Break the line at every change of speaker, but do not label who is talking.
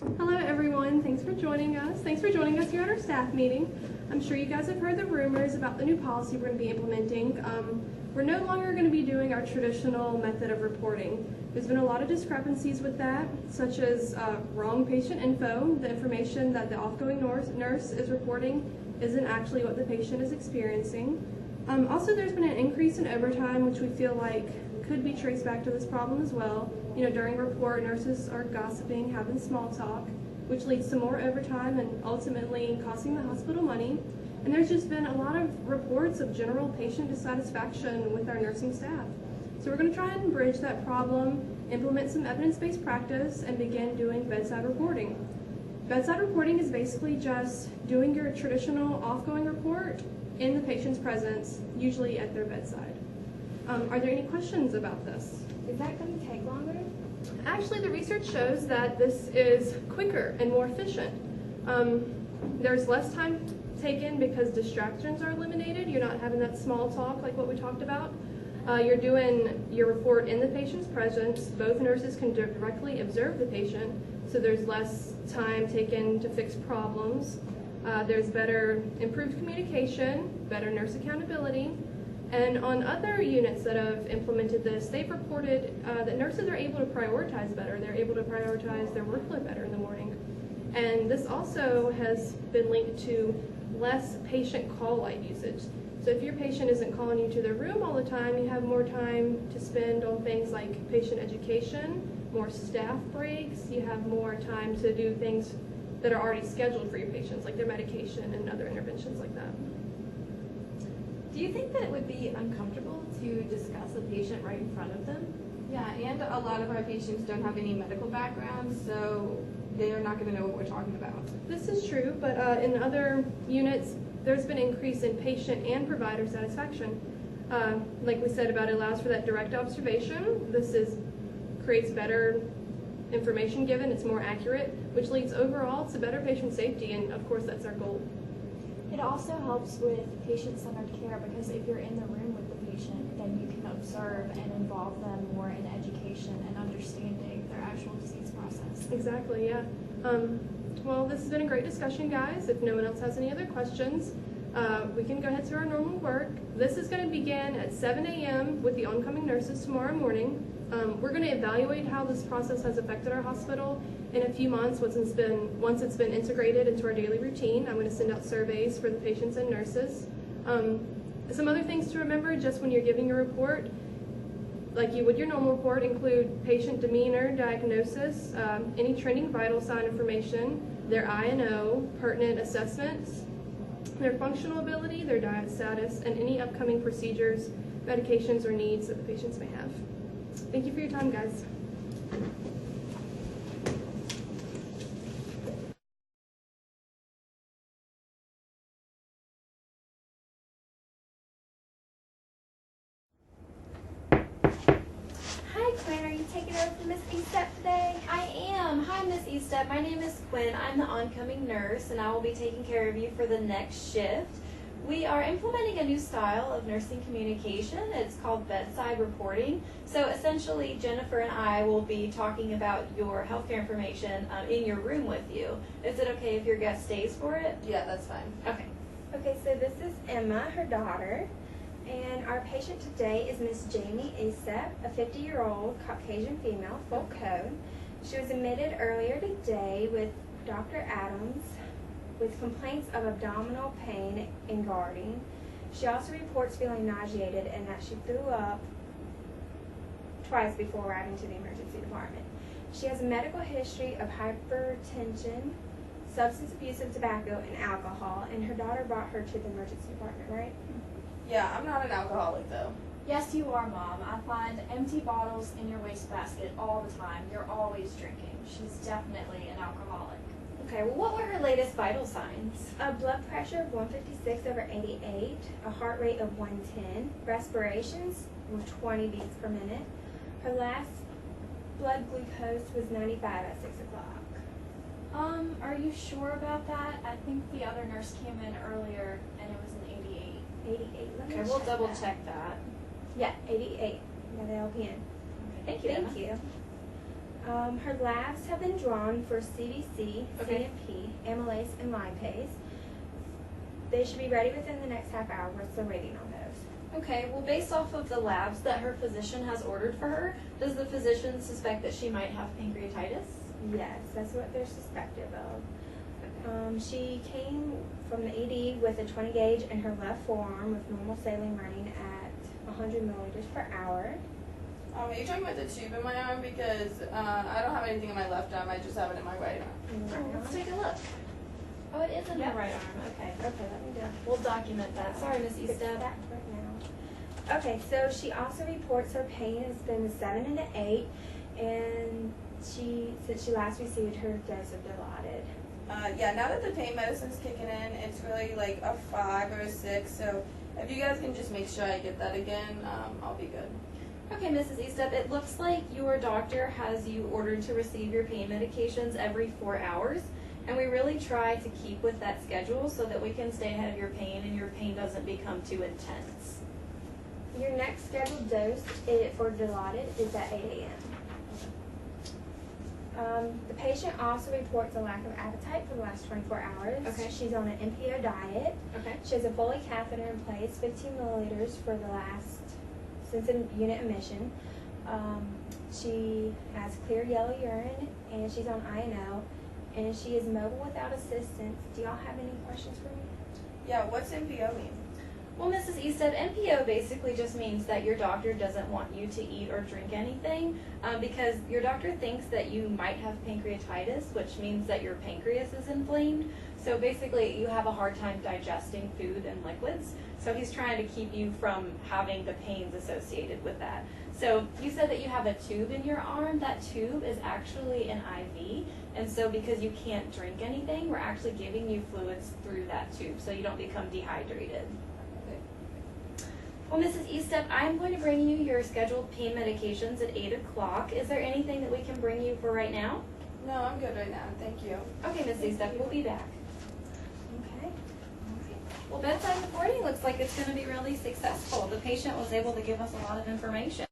Hello everyone, thanks for joining us. Thanks for joining us here at our staff meeting. I'm sure you guys have heard the rumors about the new policy we're going to be implementing. We're no longer going to be doing our traditional method of reporting. There's been a lot of discrepancies with that, such as wrong patient info. The information that the outgoing nurse is reporting isn't actually what the patient is experiencing. Also, there's been an increase in overtime, which we feel like could be traced back to this problem as well. You know, during report, nurses are gossiping, having small talk, which leads to more overtime and ultimately costing the hospital money. And there's just been a lot of reports of general patient dissatisfaction with our nursing staff. So we're going to try and bridge that problem, implement some evidence-based practice, and begin doing bedside reporting. Bedside reporting is basically just doing your traditional off-going report in the patient's presence, usually at their bedside. Are there any questions about this?
Is that going to take longer?
Actually, the research shows that this is quicker and more efficient. There's less time taken because distractions are eliminated. You're not having that small talk like what we talked about. You're doing your report in the patient's presence. Both nurses can directly observe the patient, so there's less time taken to fix problems. There's improved communication, better nurse accountability. And on other units that have implemented this, they've reported that nurses are able to prioritize better. They're able to prioritize their workload better in the morning. And this also has been linked to less patient call light usage. So if your patient isn't calling you to their room all the time, you have more time to spend on things like patient education, more staff breaks, you have more time to do things that are already scheduled for your patients, like their medication and other interventions like that.
Do you think that it would be uncomfortable to discuss a patient right in front of them?
Yeah, and a lot of our patients don't have any medical background, so they are not going to know what we're talking about.
This is true, but in other units, there's been an increase in patient and provider satisfaction. Like we said, it allows for that direct observation. Creates better information given. It's more accurate, which leads overall to better patient safety, and of course that's our goal.
It also helps with patient-centered care because if you're in the room with the patient, then you can observe and involve them more in education and understanding their actual disease process.
Exactly, yeah. Well, this has been a great discussion, guys. If no one else has any other questions, we can go ahead to our normal work. This is going to begin at 7 a.m. with the oncoming nurses tomorrow morning. We're going to evaluate how this process has affected our hospital in a few months once it's been integrated into our daily routine. I'm going to send out surveys for the patients and nurses. Some other things to remember just when you're giving your report, like you would your normal report, include patient demeanor, diagnosis, any trending vital sign information, their I&O, pertinent assessments, their functional ability, their diet status, and any upcoming procedures, medications, or needs that the patients may have. Thank you for your time, guys.
Hi, Quinn. Are you taking over for Miss Estep today?
I am. Hi, Miss Estep. My name is Quinn. I'm the oncoming nurse, and I will be taking care of you for the next shift. We are implementing a new style of nursing communication. It's called bedside reporting. So essentially, Jennifer and I will be talking about your healthcare information in your room with you. Is it okay if your guest stays for it?
Yeah, that's fine.
Okay.
Okay, so this is Emma, her daughter. And our patient today is Miss Jamie Estep, a 50-year-old Caucasian female, full code. She was admitted earlier today with Dr. Adams with complaints of abdominal pain and guarding. She also reports feeling nauseated and that she threw up twice before arriving to the emergency department. She has a medical history of hypertension, substance abuse of tobacco, and alcohol, and her daughter brought her to the emergency department, right?
Yeah, I'm not an alcoholic though.
Yes, you are, Mom. I find empty bottles in your wastebasket all the time. You're always drinking. She's definitely an alcoholic.
Okay, well,
What were her latest vital signs?
a blood pressure of 156/88, a heart rate of 110, respirations were 20 beats per minute. Her last blood glucose was 95 at 6 o'clock.
Are you sure about that? I think the other nurse came in earlier and it was an 88.
88. Let me
Okay, we'll
check
double
that.
check that.
Yeah, 88. Got the LPN.
Okay, thank you, Emma.
Thank you. Her labs have been drawn for CBC,
Okay.
CMP, amylase, and lipase. They should be ready within the next half hour. We're still waiting on those.
Okay, well, based off of the labs that her physician has ordered for her, does the physician suspect that she might have pancreatitis?
Yes, that's what they're suspected of. She came from the ED with a 20 gauge in her left forearm with normal saline running at 100 milliliters per hour.
Are you talking about the tube in my arm? Because I don't have anything in my left arm. I just have it in my right arm.
Oh, let's take a look. Oh, it is in
Yep.
her right arm. Okay.
Okay, let me do it.
We'll document that. Sorry, Miss
Fix
Estep.
that right now. Okay, so she also reports her pain has been a 7 and an 8, and since she last received her dose of Dilaudid.
Yeah, now that the pain medicine's kicking in, it's really like a 5 or a 6. So if you guys can just make sure I get that again, I'll be good.
Okay, Mrs. Estep, it looks like your doctor has you ordered to receive your pain medications every 4 hours, and we really try to keep with that schedule so that we can stay ahead of your pain and your pain doesn't become too intense.
Your next scheduled dose for Dilaudid is at 8 a.m. The patient also reports a lack of appetite for the last 24 hours.
Okay.
She's on an NPO diet.
Okay.
She has a Foley catheter in place, 15 milliliters since a unit admission. She has clear yellow urine, and she's on INO, and she is mobile without assistance. Do y'all have any questions for me?
Yeah, what's NPO mean?
Well, Mrs. Estep, NPO basically just means that your doctor doesn't want you to eat or drink anything because your doctor thinks that you might have pancreatitis, which means that your pancreas is inflamed. So basically, you have a hard time digesting food and liquids. So he's trying to keep you from having the pains associated with that. So you said that you have a tube in your arm. That tube is actually an IV. And so because you can't drink anything, we're actually giving you fluids through that tube so you don't become dehydrated. Well, Mrs. Estep, I'm going to bring you your scheduled pain medications at 8 o'clock. Is there anything that we can bring you for right now?
No, I'm good right now. Thank you.
Okay, Miss Estep, we'll be back.
Okay.
Well, bedside reporting looks like it's going to be really successful. The patient was able to give us a lot of information.